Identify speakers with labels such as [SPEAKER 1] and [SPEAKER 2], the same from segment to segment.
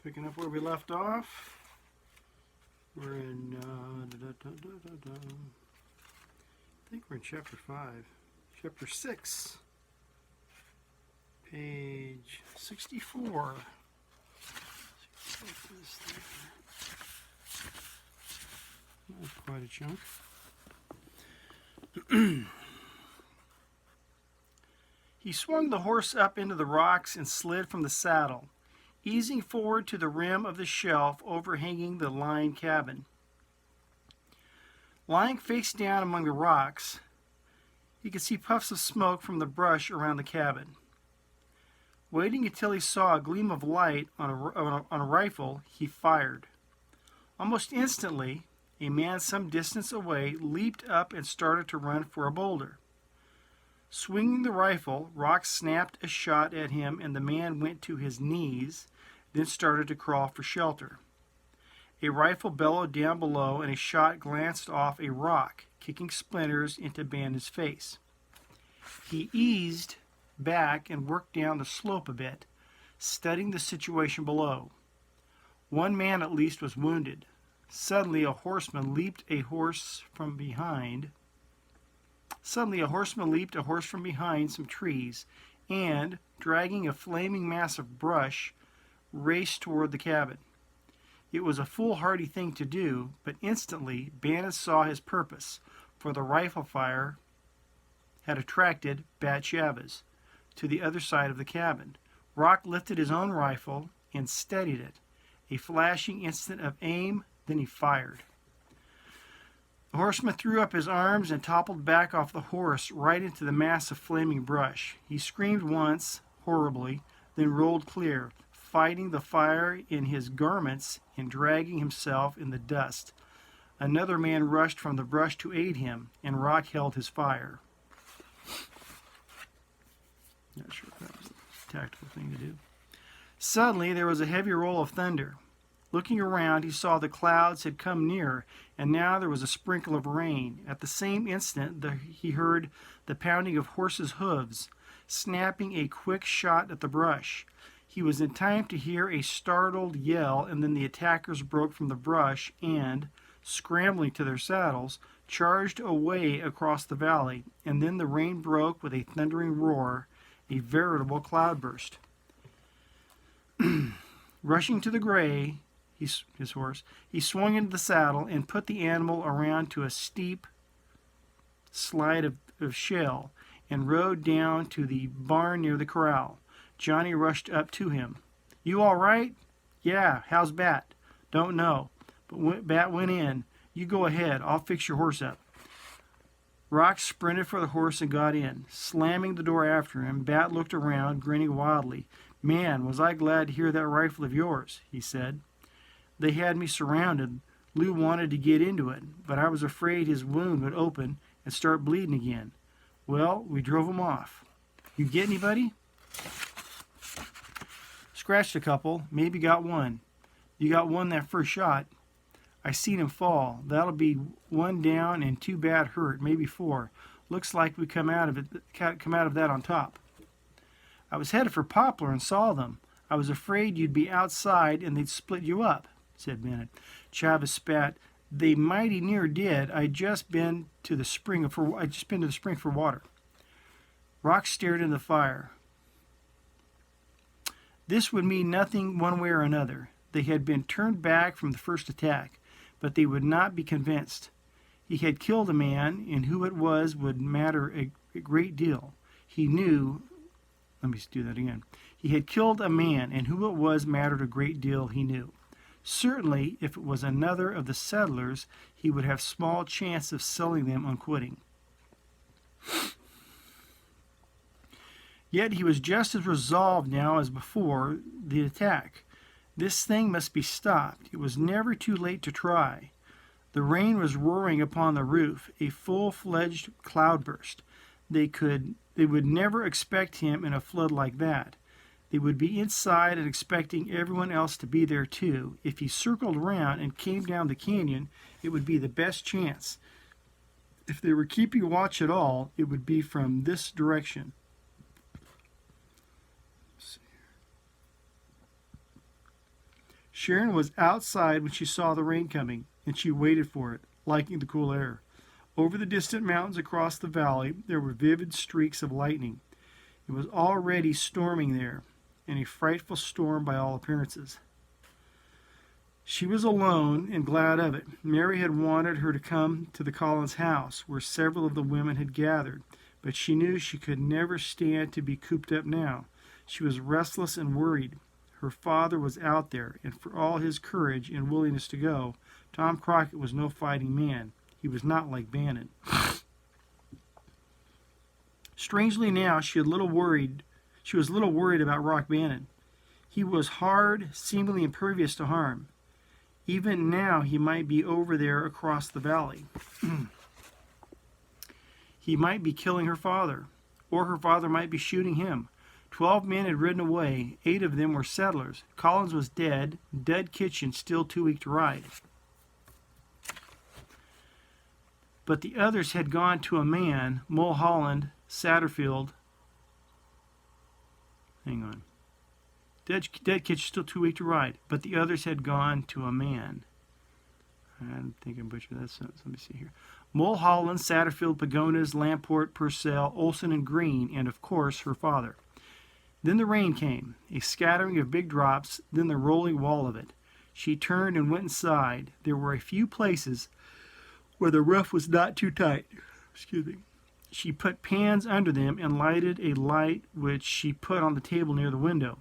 [SPEAKER 1] Picking up where we left off. We're in, I think we're in chapter 5. Chapter 6. Page 64. That's quite a chunk. He swung the horse up into the rocks and slid from the saddle, easing forward to the rim of the shelf overhanging the line cabin. Lying face down among the rocks, he could see puffs of smoke from the brush around the cabin. Waiting until he saw a gleam of light on a rifle, he fired. Almost instantly, a man some distance away leaped up and started to run for a boulder. Swinging the rifle, Rock snapped a shot at him and the man went to his knees, then started to crawl for shelter. A rifle bellowed down below and a shot glanced off a rock, kicking splinters into Bandit's face. He eased back and worked down the slope a bit, studying the situation below. One man at least was wounded. Suddenly a horseman leaped a horse from behind some trees and, dragging a flaming mass of brush, raced toward the cabin. It was a foolhardy thing to do, but instantly Bandit saw his purpose, for the rifle fire had attracted Bat Chavez to the other side of the cabin. Rock lifted his own rifle and steadied it. A flashing instant of aim, then he fired. The horseman threw up his arms and toppled back off the horse right into the mass of flaming brush. He screamed once, horribly, then rolled clear, fighting the fire in his garments and dragging himself in the dust. Another man rushed from the brush to aid him, and Rock held his fire. Not sure if that was a tactical thing to do. Suddenly, there was a heavy roll of thunder. Looking around, he saw the clouds had come nearer, and now there was a sprinkle of rain. At the same instant, he heard the pounding of horses' hooves, snapping a quick shot at the brush. He was in time to hear a startled yell, and then the attackers broke from the brush and, scrambling to their saddles, charged away across the valley, and then the rain broke with a thundering roar, a veritable cloudburst. Rushing to the gray, his horse, he swung into the saddle and put the animal around to a steep slide of shale and rode down to the barn near the corral. Johnny rushed up to him. "You all right?" "Yeah, how's Bat?" "Don't know, but Bat went in. You go ahead, I'll fix your horse up." Rock sprinted for the horse and got in. Slamming the door after him, Bat looked around, grinning wildly. "Man, was I glad to hear that rifle of yours," he said. "They had me surrounded. Lou wanted to get into it, but I was afraid his wound would open and start bleeding again. Well, we drove him off. You get anybody?" "Scratched a couple, maybe got one." "You got one that first shot?" "I seen him fall. That'll be one down and 2 bad hurt, maybe 4. Looks like we come out of that on top." "I was headed for Poplar and saw them. I was afraid you'd be outside and they'd split you up," said Bennett. Chavez spat. "They mighty near did. I just been to the spring for water." Rock stared into the fire. This would mean nothing one way or another. They had been turned back from the first attack, but they would not be convinced. He had killed a man, and who it was would matter a great deal. He knew. Let me do that again. He had killed a man, and who it was mattered a great deal, he knew. Certainly, if it was another of the settlers, he would have small chance of selling them on quitting. Yet he was just as resolved now as before the attack. This thing must be stopped. It was never too late to try. The rain was roaring upon the roof, a full-fledged cloudburst. They would never expect him in a flood like that. They would be inside and expecting everyone else to be there too. If he circled around and came down the canyon, it would be the best chance. If they were keeping watch at all, it would be from this direction. Sharon was outside when she saw the rain coming, and she waited for it, liking the cool air. Over the distant mountains across the valley, there were vivid streaks of lightning. It was already storming there, and a frightful storm by all appearances. She was alone and glad of it. Mary had wanted her to come to the Collins house, where several of the women had gathered, but she knew she could never stand to be cooped up now. She was restless and worried. Her father was out there, and for all his courage and willingness to go, Tom Crockett was no fighting man. He was not like Bannon. Strangely now, she was a little worried about Rock Bannon. He was hard, seemingly impervious to harm. Even now, he might be over there across the valley. He might be killing her father, or her father might be shooting him. 12 men had ridden away. 8 of them were settlers. Collins was dead. Dead Kitchen still too weak to ride. But the others had gone to a man, Mulholland, Satterfield. Hang on. Dead Kitchen still too weak to ride. But the others had gone to a man. I think I butchered that sentence. Let me see here. Mulholland, Satterfield, Pagones, Lamport, Purcell, Olson, and Green, and of course her father. Then the rain came, a scattering of big drops, then the rolling wall of it. She turned and went inside. There were a few places where the roof was not too tight. Excuse me. She put pans under them and lighted a light which she put on the table near the window.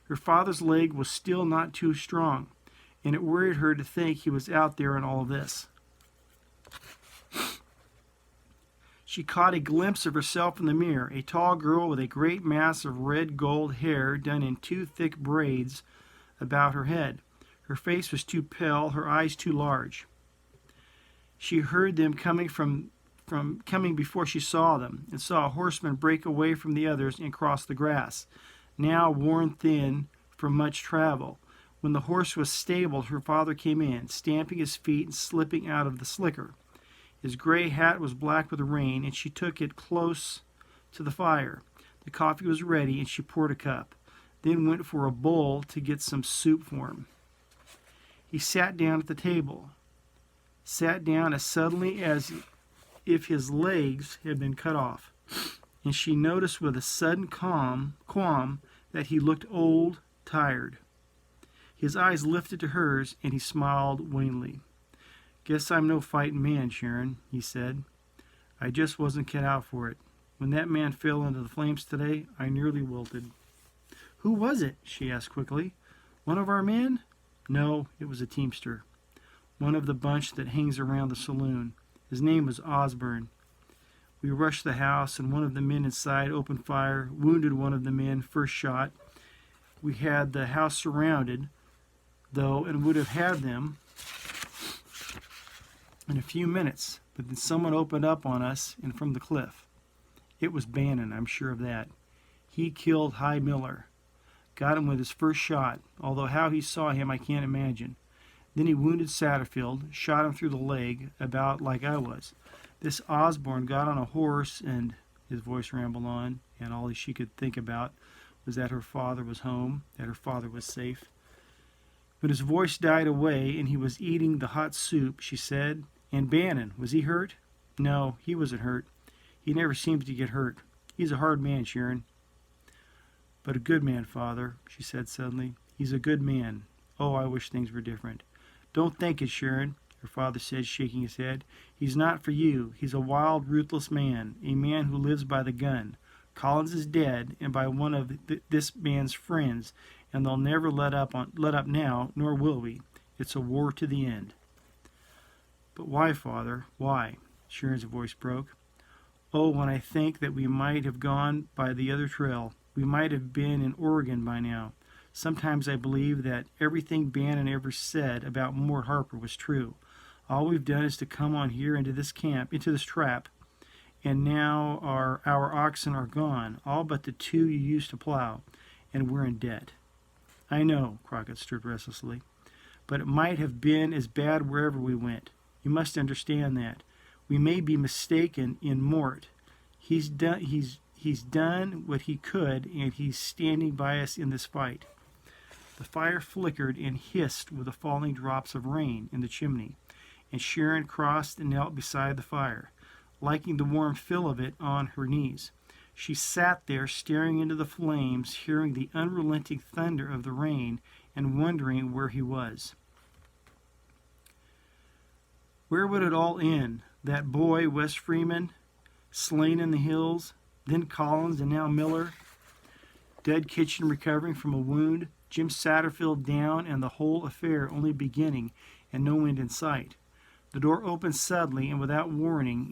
[SPEAKER 1] Her father's leg was still not too strong, and it worried her to think he was out there in all of this. She caught a glimpse of herself in the mirror, a tall girl with a great mass of red gold hair done in 2 thick braids about her head. Her face was too pale, her eyes too large. She heard them coming before she saw them, and saw a horseman break away from the others and cross the grass, now worn thin from much travel. When the horse was stabled, her father came in, stamping his feet and slipping out of the slicker. His gray hat was black with the rain, and she took it close to the fire. The coffee was ready, and she poured a cup, then went for a bowl to get some soup for him. He sat down at the table, sat down as suddenly as if his legs had been cut off, and she noticed with a sudden qualm that he looked old, tired. His eyes lifted to hers, and he smiled wanly. "Guess I'm no fighting man, Sharon," he said. "I just wasn't cut out for it. When that man fell into the flames today, I nearly wilted." "Who was it?" she asked quickly. "One of our men?" "No, it was a teamster. One of the bunch that hangs around the saloon. His name was Osborne. We rushed the house, and one of the men inside opened fire, wounded one of the men, first shot. We had the house surrounded, though, and would have had them in a few minutes, but then someone opened up on us and from the cliff. It was Bannon, I'm sure of that. He killed High Miller. Got him with his first shot, although how he saw him I can't imagine. Then he wounded Satterfield, shot him through the leg, about like I was. This Osborne got on a horse, and," his voice rambled on, and all she could think about was that her father was home, that her father was safe. But his voice died away, and he was eating the hot soup, she said. "And Bannon, was he hurt?" "No, he wasn't hurt. He never seems to get hurt. He's a hard man, Sharon." "But a good man, Father," she said suddenly. "He's a good man. Oh, I wish things were different." "Don't think it, Sharon," her father said, shaking his head. "He's not for you. He's a wild, ruthless man, a man who lives by the gun. Collins is dead, and by one of this man's friends, and they'll never let up now, nor will we. It's a war to the end." "But why, Father? Why?" Sharon's voice broke. "Oh, when I think that we might have gone by the other trail, we might have been in Oregon by now. Sometimes I believe that everything Bannon ever said about Mort Harper was true. All we've done is to come on here into this trap, and now our oxen are gone, all but the 2 you used to plow, and we're in debt." "I know," Crockett stirred restlessly, "but it might have been as bad wherever we went. You must understand that. We may be mistaken in Mort. He's done what he could, and he's standing by us in this fight. The fire flickered and hissed with the falling drops of rain in the chimney, and Sharon crossed and knelt beside the fire, liking the warm feel of it on her knees. She sat there staring into the flames, hearing the unrelenting thunder of the rain and wondering where he was. Where would it all end? That boy, Wes Freeman, slain in the hills, then Collins and now Miller, Dead Kitchen recovering from a wound, Jim Satterfield down, and the whole affair only beginning and no end in sight. The door opened suddenly and without warning,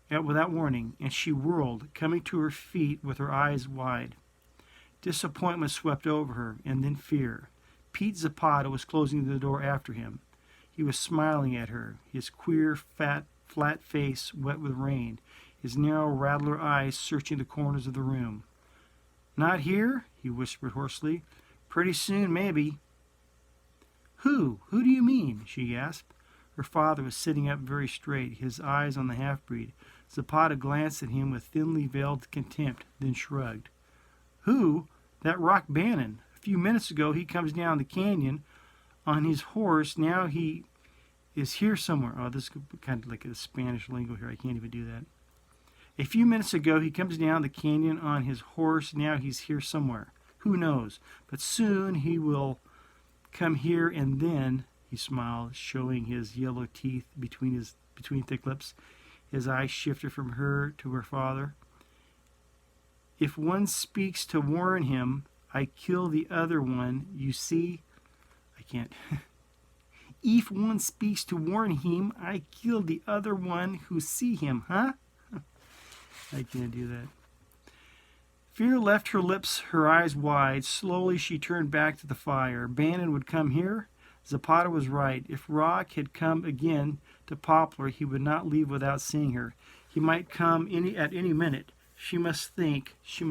[SPEAKER 1] and she whirled, coming to her feet with her eyes wide. Disappointment swept over her, and then fear. Pete Zapata was closing the door after him. He was smiling at her, his queer, flat face wet with rain, his narrow rattler eyes searching the corners of the room. "Not here?" he whispered hoarsely. "Pretty soon, maybe." Who? Who do you mean?" she gasped. Her father was sitting up very straight, his eyes on the half-breed. Zapata glanced at him with thinly veiled contempt, then shrugged. "Who? That Rock Bannon. A few minutes ago he comes down the canyon on his horse. Now he is here somewhere." Oh, this is kind of like a Spanish lingo here. I can't even do that. "A few minutes ago he comes down the canyon on his horse. Now he's here somewhere. Who knows? But soon he will come here, and then," he smiled, showing his yellow teeth between thick lips. His eyes shifted from her to her father. "If one speaks to warn him, I kill the other one. You see?" I can't. "If one speaks to warn him, I kill the other one who see him, huh?" I can't do that. Fear left her lips, her eyes wide. Slowly she turned back to the fire. Bannon would come here? Zapata was right. If Rock had come again to Poplar, he would not leave without seeing her. He might come at any minute. She must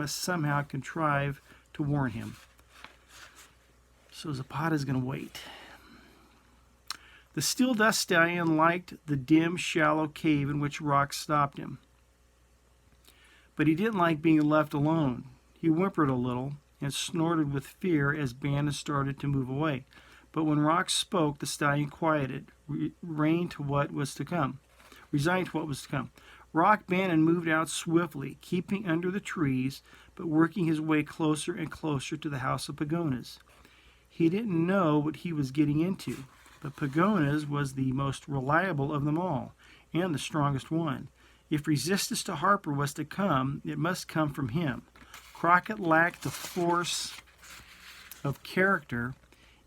[SPEAKER 1] somehow contrive to warn him. So Zapata's going to wait. The Still Dust Stallion liked the dim, shallow cave in which Rock stopped him. But he didn't like being left alone. He whimpered a little and snorted with fear as Bannon started to move away. But when Rock spoke, the stallion quieted, resigned to what was to come. Rock Bannon moved out swiftly, keeping under the trees, but working his way closer and closer to the house of Pagones. He didn't know what he was getting into, but Pagones was the most reliable of them all, and the strongest one. If resistance to Harper was to come, it must come from him. Crockett lacked the force of character,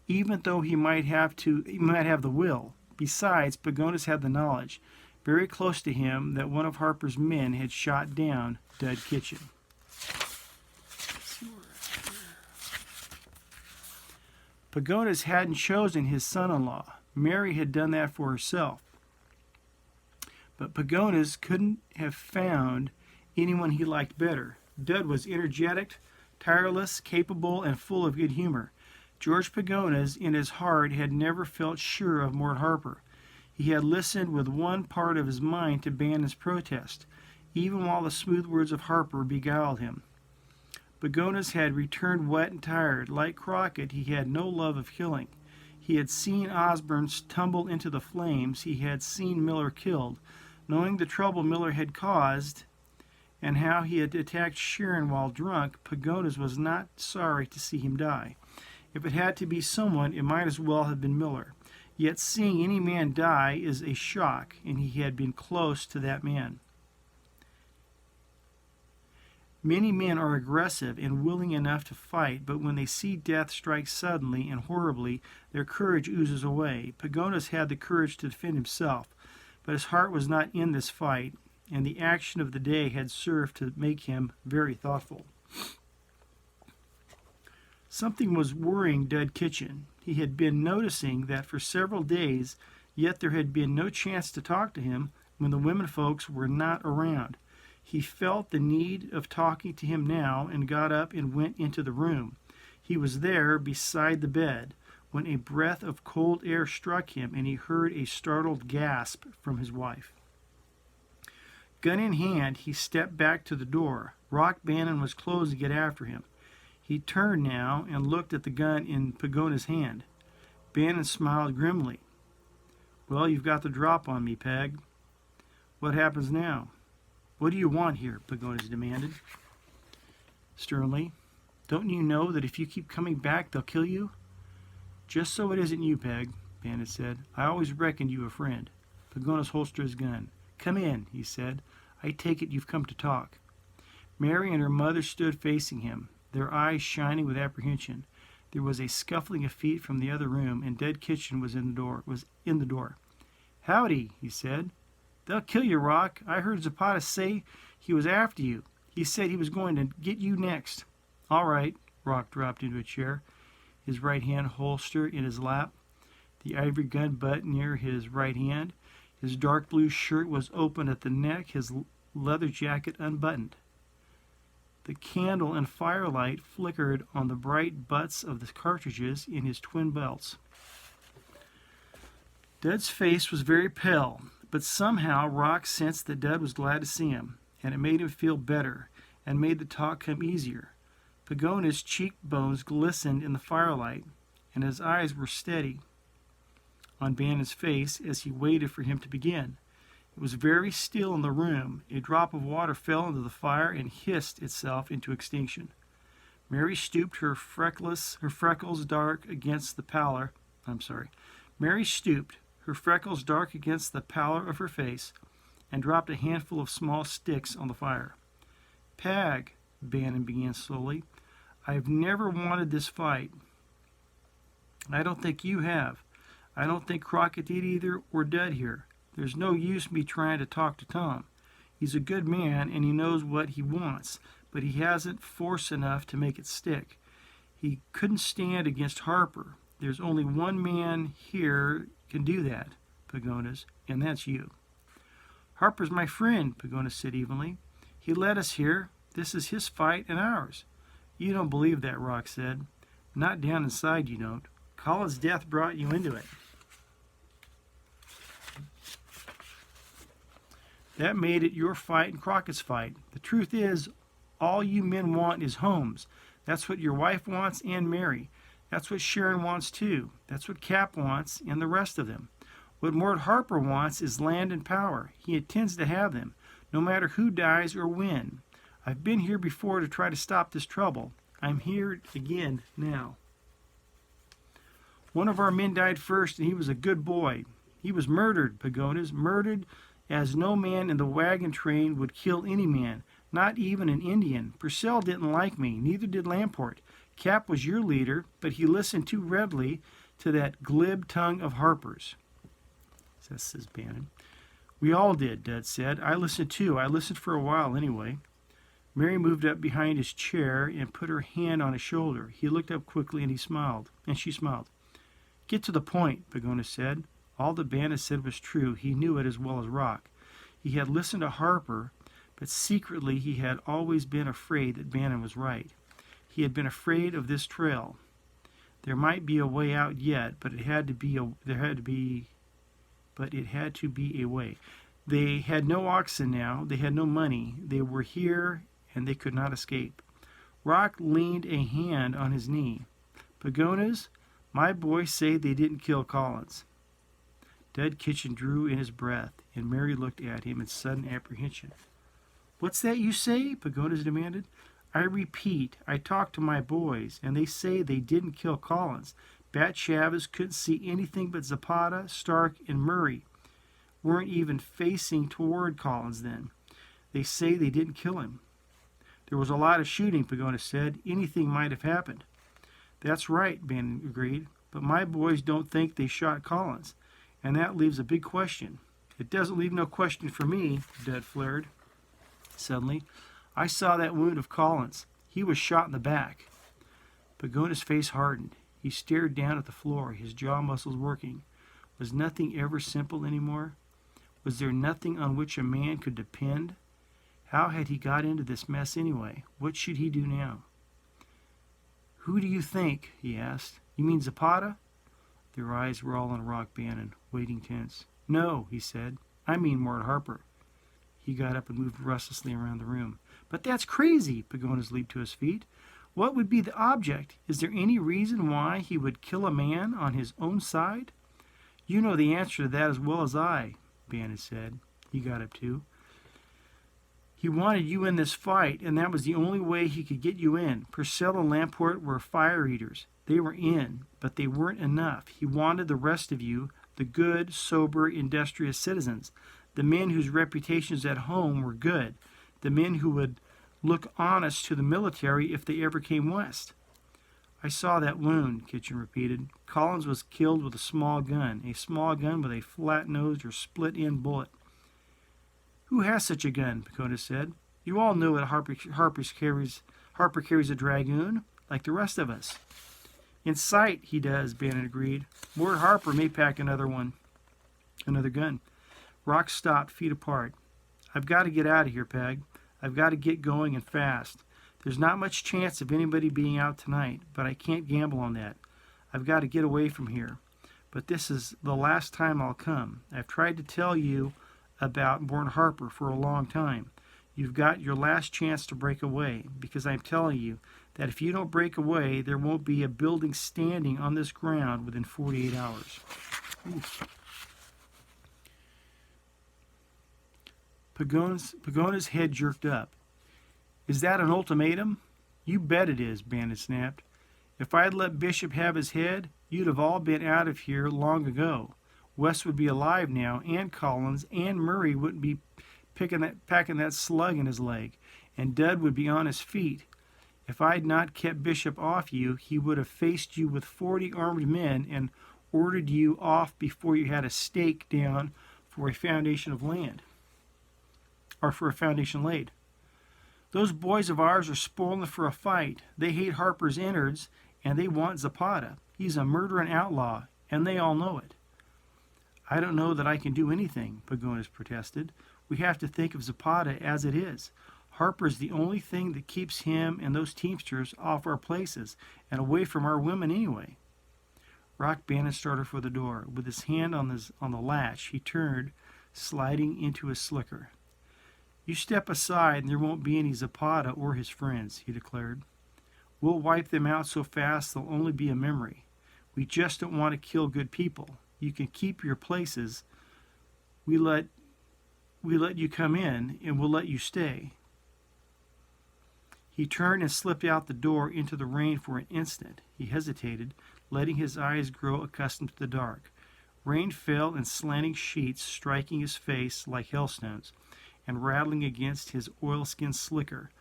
[SPEAKER 1] even though he might have the will. Besides, Pagones had the knowledge, very close to him, that one of Harper's men had shot down Dead Kitchen. Pagones hadn't chosen his son-in-law. Mary had done that for herself. But Pagones couldn't have found anyone he liked better. Dud was energetic, tireless, capable, and full of good humor. George Pagones, in his heart, had never felt sure of Mort Harper. He had listened with one part of his mind to Bannon's protest, even while the smooth words of Harper beguiled him. Pagones had returned wet and tired. Like Crockett, he had no love of killing. He had seen Osborne tumble into the flames. He had seen Miller killed. Knowing the trouble Miller had caused and how he had attacked Sharon while drunk, Pagones was not sorry to see him die. If it had to be someone, it might as well have been Miller. Yet seeing any man die is a shock, and he had been close to that man. Many men are aggressive and willing enough to fight, but when they see death strike suddenly and horribly, their courage oozes away. Pagones had the courage to defend himself, but his heart was not in this fight, and the action of the day had served to make him very thoughtful. Something was worrying Dead Kitchen. He had been noticing that for several days, yet there had been no chance to talk to him when the women folks were not around. He felt the need of talking to him now and got up and went into the room. He was there beside the bed when a breath of cold air struck him and he heard a startled gasp from his wife. Gun in hand, he stepped back to the door. Rock Bannon was closing it after him. He turned now and looked at the gun in Pagona's hand. Bannon smiled grimly. Well, you've got the drop on me, Peg. What happens now? What do you want here? Pagonas demanded. Sternly. Don't you know that if you keep coming back, they'll kill you? Just so it isn't you, Peg, Bannon said. I always reckoned you a friend. Pagonas holstered his gun. Come in, he said. I take it you've come to talk. Mary and her mother stood facing him, their eyes shining with apprehension. There was a scuffling of feet from the other room, and Dead Kitchen was in the door. Howdy, he said. They'll kill you, Rock. I heard Zapata say he was after you. He said he was going to get you next. All right. Rock dropped into a chair, his right hand holster in his lap, the ivory gun butt near his right hand. His dark blue shirt was open at the neck, his leather jacket unbuttoned. The candle and firelight flickered on the bright butts of the cartridges in his twin belts. Dud's face was very pale, but somehow Rock sensed that Dud was glad to see him, and it made him feel better, and made the talk come easier. Pagona's cheekbones glistened in the firelight, and his eyes were steady on Bannon's face as he waited for him to begin. It was very still in the room. A drop of water fell into the fire and hissed itself into extinction. Mary stooped, her freckles dark against the pallor. Mary stooped, her freckles dark against the pallor of her face, and dropped a handful of small sticks on the fire. Peg, Bannon began slowly, I've never wanted this fight. I don't think you have. I don't think Crockett did either, or Dud here. There's no use me trying to talk to Tom. He's a good man, and he knows what he wants, but he hasn't force enough to make it stick. He couldn't stand against Harper. There's only one man here can do that, Pagonas, and that's you. Harper's my friend, Pagonas said evenly. He led us here. This is his fight and ours. You don't believe that, Rock said. Not down inside you don't. Colin's death brought you into it. That made it your fight and Crockett's fight. The truth is, all you men want is homes. That's what your wife wants and Mary. That's what Sharon wants too. That's what Cap wants and the rest of them. What Mort Harper wants is land and power. He intends to have them, no matter who dies or when. I've been here before to try to stop this trouble. I'm here again now. One of our men died first, and he was a good boy. He was murdered, Pagonas, murdered as no man in the wagon train would kill any man, not even an Indian. Purcell didn't like me, neither did Lamport. Cap was your leader, but he listened too readily to that glib tongue of Harper's. Says Bannon. We all did, Dud said. I listened too. I listened for a while anyway. Mary moved up behind his chair and put her hand on his shoulder. He looked up quickly and she smiled. Get to the point, Pagonas said. All that Bannon said was true. He knew it as well as Rock. He had listened to Harper, but secretly he had always been afraid that Bannon was right. He had been afraid of this trail. There might be a way out yet, but it had to be a way. They had no oxen now. They had no money. They were here, and they could not escape. Rock leaned a hand on his knee. Pagonas, my boys say they didn't kill Collins. Dead Kitchen drew in his breath, and Mary looked at him in sudden apprehension. What's that you say? Pagonas demanded. I repeat, I talked to my boys, and they say they didn't kill Collins. Bat Chavez couldn't see anything but Zapata, Stark, and Murray. Weren't even facing toward Collins then. They say they didn't kill him. There was a lot of shooting, Pagonas said. Anything might have happened. That's right, Bannon agreed. But my boys don't think they shot Collins. And that leaves a big question. It doesn't leave no question for me, Dud flared. Suddenly, I saw that wound of Collins. He was shot in the back. Pagona's face hardened. He stared down at the floor, his jaw muscles working. Was nothing ever simple anymore? Was there nothing on which a man could depend? How had he got into this mess anyway? What should he do now? Who do you think? He asked. You mean Zapata? Their eyes were all on Rock Bannon, waiting tense. No, he said. I mean Mort Harper. He got up and moved restlessly around the room. But that's crazy, Pagonas leaped to his feet. What would be the object? Is there any reason why he would kill a man on his own side? You know the answer to that as well as I, Bannon said. He got up too. He wanted you in this fight, and that was the only way he could get you in. Purcell and Lamport were fire eaters. They were in, but they weren't enough. He wanted the rest of you, the good, sober, industrious citizens, the men whose reputations at home were good, the men who would look honest to the military if they ever came west. I saw that wound, Kitchen repeated. Collins was killed with a small gun with a flat-nosed or split-end bullet. Who has such a gun? Pacoda said. You all know that Harper carries a dragoon, like the rest of us. In sight, he does, Bannon agreed. Ward Harper may pack another gun. Rock stopped, feet apart. I've got to get out of here, Peg. I've got to get going and fast. There's not much chance of anybody being out tonight, but I can't gamble on that. I've got to get away from here. But this is the last time I'll come. I've tried to tell you about Ward Harper for a long time. You've got your last chance to break away, because I'm telling you that if you don't break away, there won't be a building standing on this ground within 48 hours. Oof. Pagona's head jerked up. Is that an ultimatum? You bet it is, Bannon snapped. If I'd let Bishop have his head, you'd have all been out of here long ago. West would be alive now, and Collins, and Murray wouldn't be packing that slug in his leg, and Dud would be on his feet. If I'd not kept Bishop off you, he would have faced you with 40 armed men and ordered you off before you had a stake down for a foundation of land, or for a foundation laid. Those boys of ours are spoiling for a fight. They hate Harper's innards, and they want Zapata. He's a murdering outlaw, and they all know it. I don't know that I can do anything, Pagonis protested. We have to think of Zapata as it is. Harper's the only thing that keeps him and those teamsters off our places and away from our women anyway. Rock Bannon started for the door. With his hand on the latch, he turned, sliding into his slicker. You step aside and there won't be any Zapata or his friends, he declared. We'll wipe them out so fast they'll only be a memory. We just don't want to kill good people. You can keep your places. We let you come in, and we'll let you stay. He turned and slipped out the door into the rain for an instant. He hesitated, letting his eyes grow accustomed to the dark. Rain fell in slanting sheets, striking his face like hailstones, and rattling against his oilskin slicker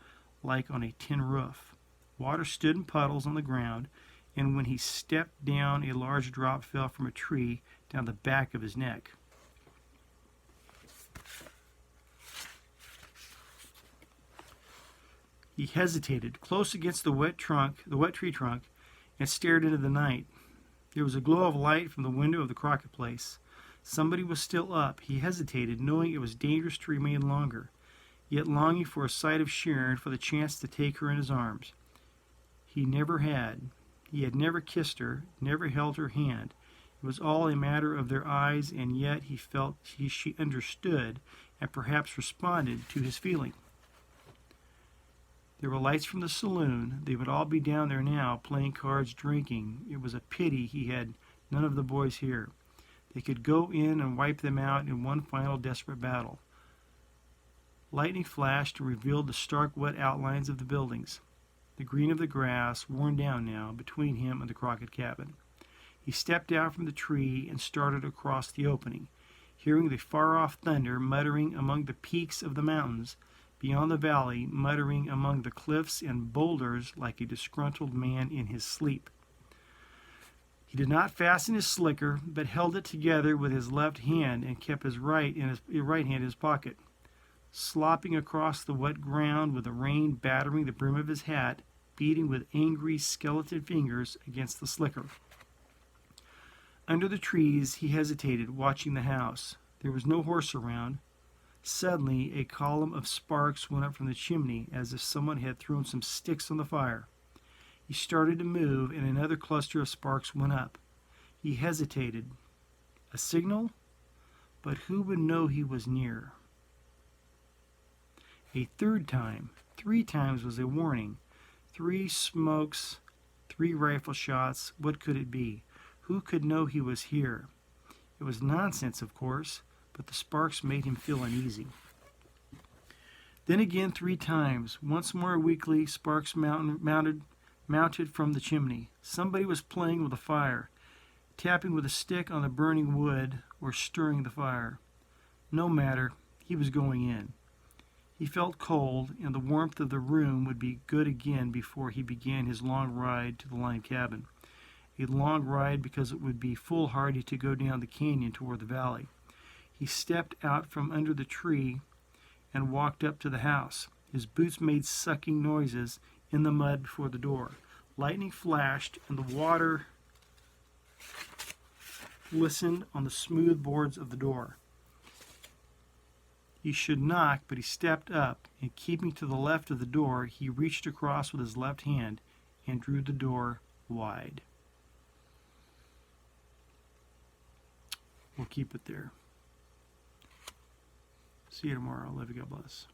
[SPEAKER 1] like on a tin roof. Water stood in puddles on the ground, and when he stepped down, a large drop fell from a tree down the back of his neck. He hesitated, close against the wet tree trunk, and stared into the night. There was a glow of light from the window of the Crockett place. Somebody was still up. He hesitated, knowing it was dangerous to remain longer, yet longing for a sight of Sharon, for the chance to take her in his arms. He never had. He had never kissed her, never held her hand. It was all a matter of their eyes, and yet he felt she understood and perhaps responded to his feeling. There were lights from the saloon. They would all be down there now, playing cards, drinking. It was a pity he had none of the boys here. They could go in and wipe them out in one final desperate battle. Lightning flashed and revealed the stark, wet outlines of the buildings. The green of the grass, worn down now, between him and the Crockett cabin. He stepped out from the tree and started across the opening, hearing the far-off thunder muttering among the peaks of the mountains, beyond the valley, muttering among the cliffs and boulders like a disgruntled man in his sleep. He did not fasten his slicker, but held it together with his left hand and kept his right hand in his pocket. Slopping across the wet ground with the rain battering the brim of his hat, beating with angry skeleton fingers against the slicker. Under the trees he hesitated, watching the house. There was no horse around. Suddenly a column of sparks went up from the chimney, as if someone had thrown some sticks on the fire. He started to move, and another cluster of sparks went up. He hesitated. A signal? But who would know he was near? A third time, 3 times was a warning. 3 smokes, 3 rifle shots. What could it be? Who could know he was here? It was nonsense, of course, but the sparks made him feel uneasy. Then again 3 times. Once more weakly, sparks mounted from the chimney. Somebody was playing with the fire, tapping with a stick on the burning wood or stirring the fire. No matter, he was going in. He felt cold, and the warmth of the room would be good again before he began his long ride to the line cabin. A long ride because it would be foolhardy to go down the canyon toward the valley. He stepped out from under the tree and walked up to the house. His boots made sucking noises in the mud before the door. Lightning flashed, and the water glistened on the smooth boards of the door. He should knock, but he stepped up, and keeping to the left of the door, he reached across with his left hand and drew the door wide. We'll keep it there. See you tomorrow. Love you. God bless.